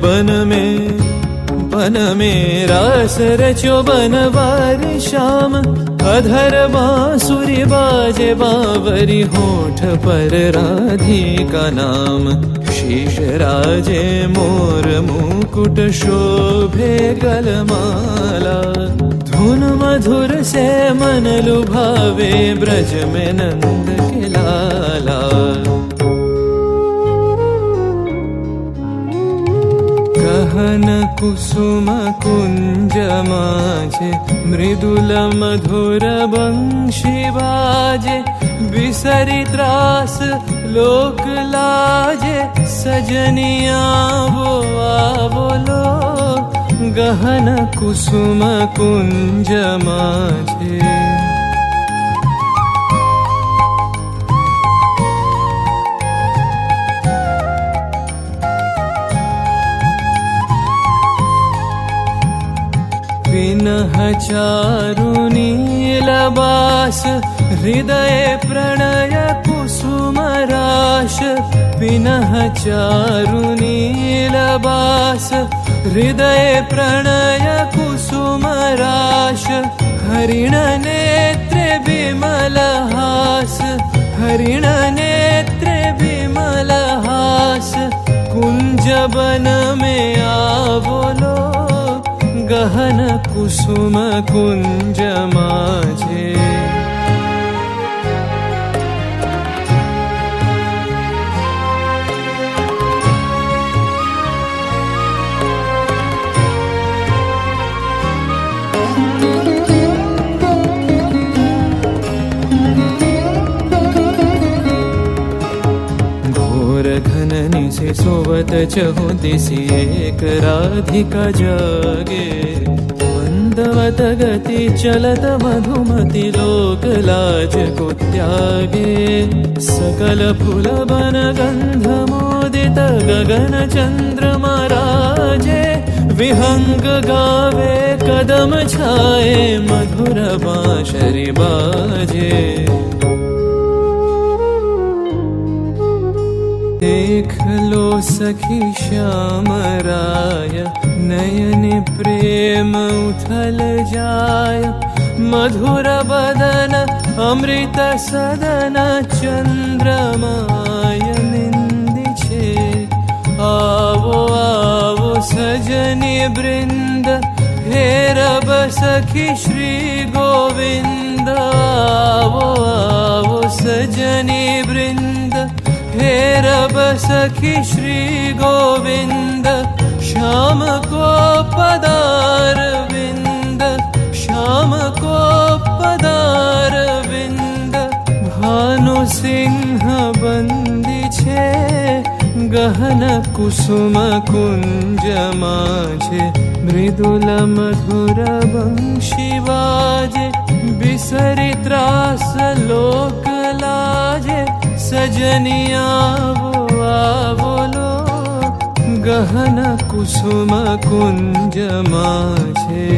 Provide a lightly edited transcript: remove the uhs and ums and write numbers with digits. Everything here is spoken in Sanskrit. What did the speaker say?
बन में रास रच्यो बनवारी श्याम। अधर बांसुरी बाजे बावरी होठ पर राधिका नाम। शीश राजे मोर मुकुट शोभे गलमाला। धुन मधुर से मन लुभावे ब्रज में नंद के लाला। गहन कुसुम कुंज माझे मृदुल मधुर बंशी बाजे। बिसरी त्रास लोक लाजे सजनिया वो आवलो। गहन कुसुम कुंज माझे विनह चारु नीलबास। हृदय प्रणय कुसुम राश। विनह चारु नीलबास। हृदय प्रणय कुसुम राश। हरिण नेत्रे विमल हास। हरिण नेत्रे विमल हास। कुंज बन में आवलो। गहन कुसुम कुंज माझे घननी से सोवत चहु दिसी एक राधिका जागे। मंदवत गति चलत मधुमति लोक लाज को त्यागे। सकल फूल बन गंध मोदित गगन चंद्रमा राजे। विहंग गावे कदम छाए मधुर बांसुरी बाजे। देख लो सखी श्याम राय नयन प्रेम उथल जाय। मधुर बदन अमृत सदन चंद्रमाय निंदी छे। आवो आवो सजनी वृंद हेरब सखी श्री गोविंद। आवो आवो सजनी वृंद हेरब सखी श्री गोविंद। श्याम को पदार विंद। श्याम को पदार विंद। भानु सिंह बंदी छे गहन कुसुम कुंज माझे। मृदुल मधुर बंशी बाजे। बिसरी त्रास लोक लाजे सजनिया वो आवलो। गहन कुसुम कुंज माझे